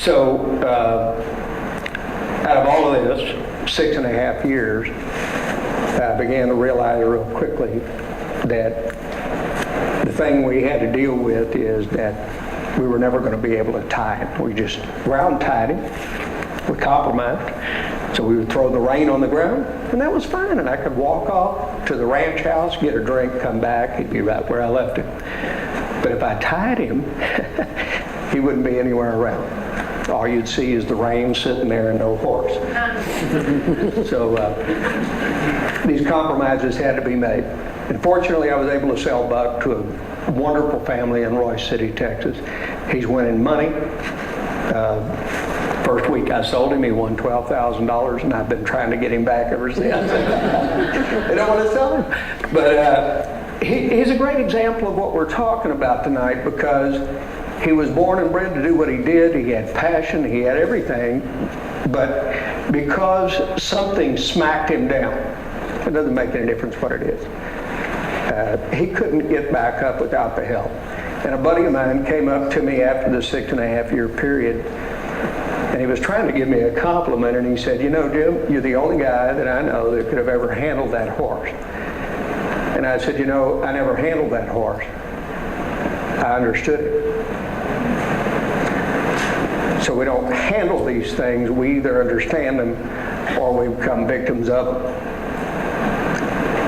So, out of all of this, 6.5 years, I began to realize real quickly that the thing we had to deal with is that we were never going to be able to tie him. We just ground tied him. We compromised. So we would throw the rein on the ground, and that was fine. And I could walk off to the ranch house, get a drink, come back. He'd be right where I left him. But if I tied him, he wouldn't be anywhere around. All you'd see is the rein sitting there and no horse. So these compromises had to be made. And fortunately, I was able to sell Buck to a wonderful family in Royce City, Texas. He's winning money. First week I sold him, he won $12,000, and I've been trying to get him back ever since. They don't want to sell him. But he's a great example of what we're talking about tonight, because he was born and bred to do what he did. He had passion, he had everything, but because something smacked him down, it doesn't make any difference what it is. He couldn't get back up without the help. And a buddy of mine came up to me after the 6.5 year period, and he was trying to give me a compliment, and he said, "You know, Jim, you're the only guy that I know that could have ever handled that horse." And I said, "You know, I never handled that horse. I understood it." So we don't handle these things. We either understand them or we become victims of them.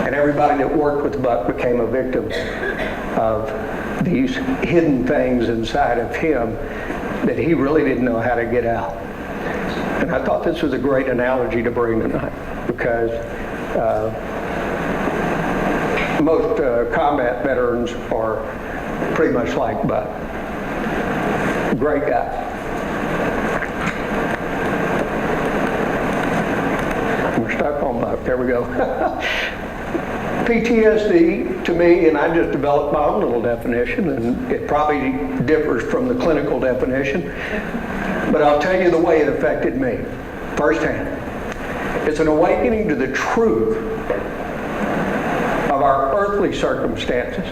And everybody that worked with Buck became a victim of these hidden things inside of him that he really didn't know how to get out. And I thought this was a great analogy to bring tonight, because most combat veterans are pretty much like Buck. Great guy. We're stuck on Buck. There we go. PTSD, to me, and I just developed my own little definition, and it probably differs from the clinical definition, but I'll tell you the way it affected me firsthand. It's an awakening to the truth of our earthly circumstances.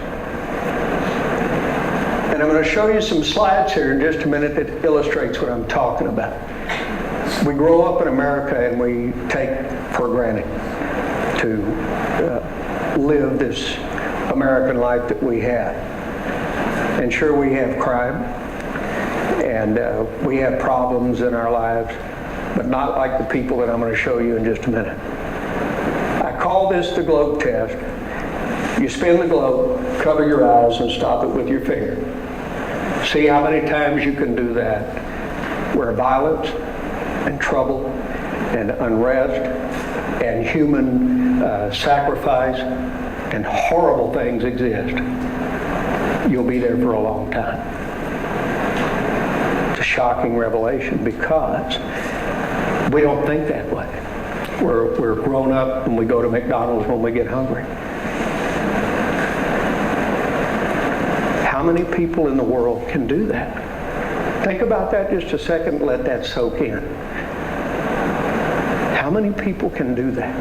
And I'm going to show you some slides here in just a minute that illustrates what I'm talking about. We grow up in America and we take for granted to live this American life that we have. And sure, we have crime and we have problems in our lives, but not like the people that I'm going to show you in just a minute. I call this the globe test. You spin the globe, cover your eyes, and stop it with your finger. See how many times you can do that, where violence and trouble and unrest and human sacrifice and horrible things exist. You'll be there for a long time. It's a shocking revelation, because we don't think that way. We're grown up and we go to McDonald's when we get hungry. How many people in the world can do that? Think about that just a second and let that soak in. How many people can do that?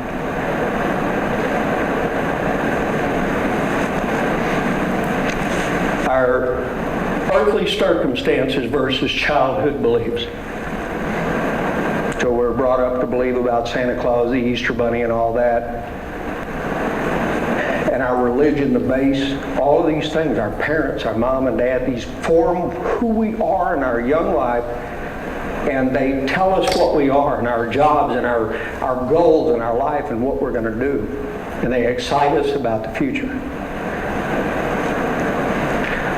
Our earthly circumstances versus childhood beliefs. So we're brought up to believe about Santa Claus, the Easter Bunny, and all that. And our religion, the base, all of these things, our parents, our mom and dad, these form who we are in our young life, and they tell us what we are and our jobs and our goals in our life and what we're going to do. And they excite us about the future.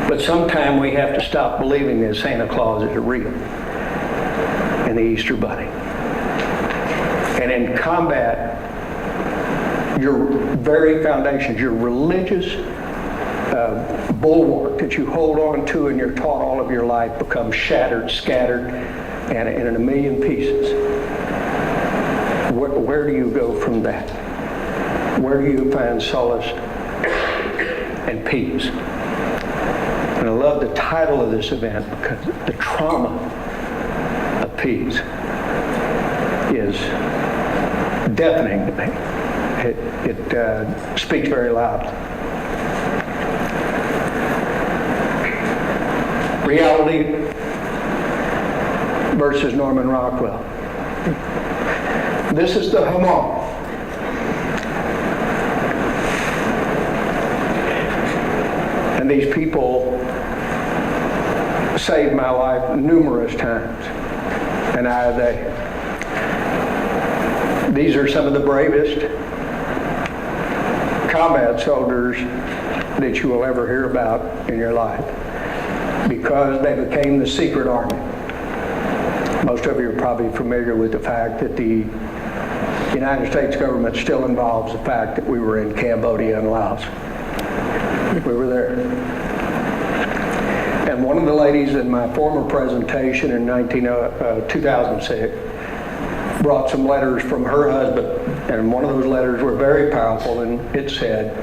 But sometime we have to stop believing that Santa Claus is real and the Easter Bunny. And in combat, your very foundations, your religious bulwark that you hold on to and you're taught all of your life becomes shattered, scattered, and in a million pieces. Where do you go from that? Where do you find solace and peace? And I love the title of this event, because the trauma of peace is deafening to me. It speaks very loudly. Reality, versus Norman Rockwell. This is the Hauenstein. And these people saved my life numerous times, and I they. These are some of the bravest combat soldiers that you will ever hear about in your life, because they became the secret army. Most of you are probably familiar with the fact that the United States government still involves the fact that we were in Cambodia and Laos. We were there. And one of the ladies in my former presentation in 2006 brought some letters from her husband, and one of those letters were very powerful, and it said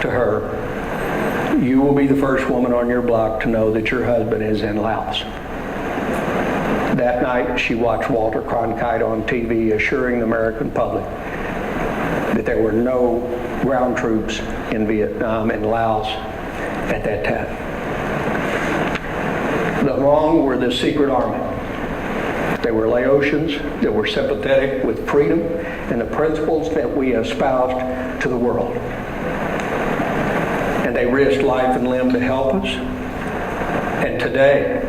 to her, "You will be the first woman on your block to know that your husband is in Laos." That night, she watched Walter Cronkite on TV assuring the American public that there were no ground troops in Vietnam and Laos at that time. The Hmong were the secret army. They were Laotians that were sympathetic with freedom and the principles that we espoused to the world. And they risked life and limb to help us. And today,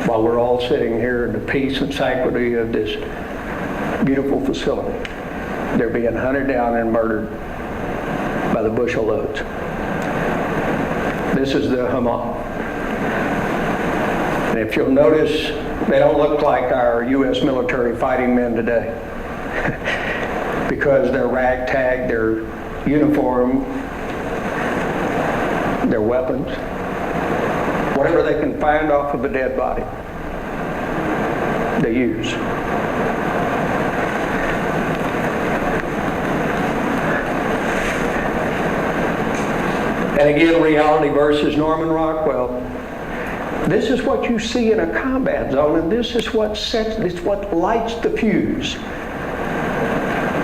while we're all sitting here in the peace and sanctity of this beautiful facility, they're being hunted down and murdered by the bushel loads. This is the Hmong. And if you'll notice, they don't look like our U.S. military fighting men today because they're ragtag, their uniform, their weapons, whatever they can find off of a dead body, they use. And again, reality versus Norman Rockwell. This is what you see in a combat zone, and this is what lights the fuse.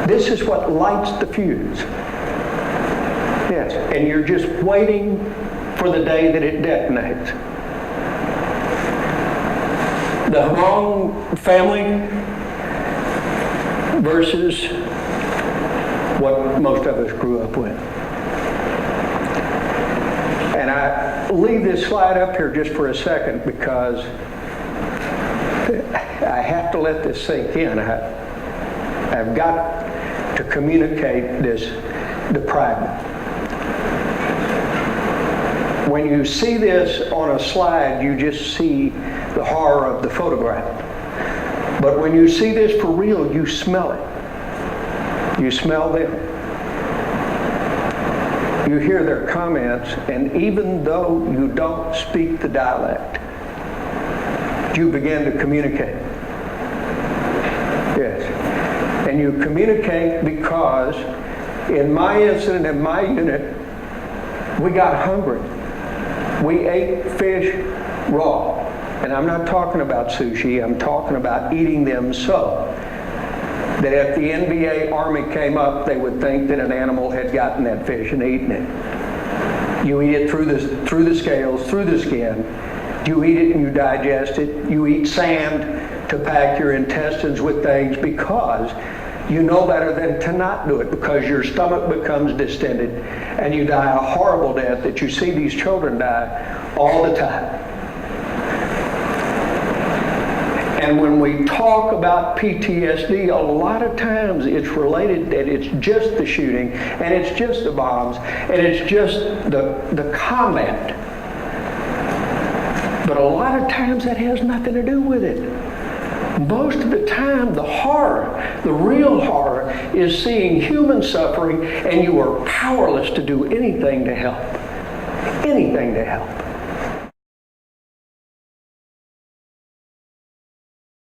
This is what lights the fuse. Yes, and you're just waiting for the day that it detonates. The Hmong family versus what most of us grew up with. And I leave this slide up here just for a second because I have to let this sink in. I've got to communicate this depravity. When you see this on a slide, you just see the horror of the photograph. But when you see this for real, you smell it. You smell them. You hear their comments, and even though you don't speak the dialect, you begin to communicate. Yes. And you communicate because in my incident, in my unit, we got hungry. We ate fish raw. And I'm not talking about sushi, I'm talking about eating them so that if the NBA Army came up, they would think that an animal had gotten that fish and eaten it. You eat it through the scales, through the skin. You eat it and you digest it. You eat sand to pack your intestines with things because you know better than to not do it, because your stomach becomes distended and you die a horrible death that you see these children die all the time. And when we talk about PTSD, a lot of times it's related that it's just the shooting, and it's just the bombs, and it's just the combat. But a lot of times that has nothing to do with it. Most of the time, the horror, the real horror, is seeing human suffering, and you are powerless to do anything to help. Anything to help.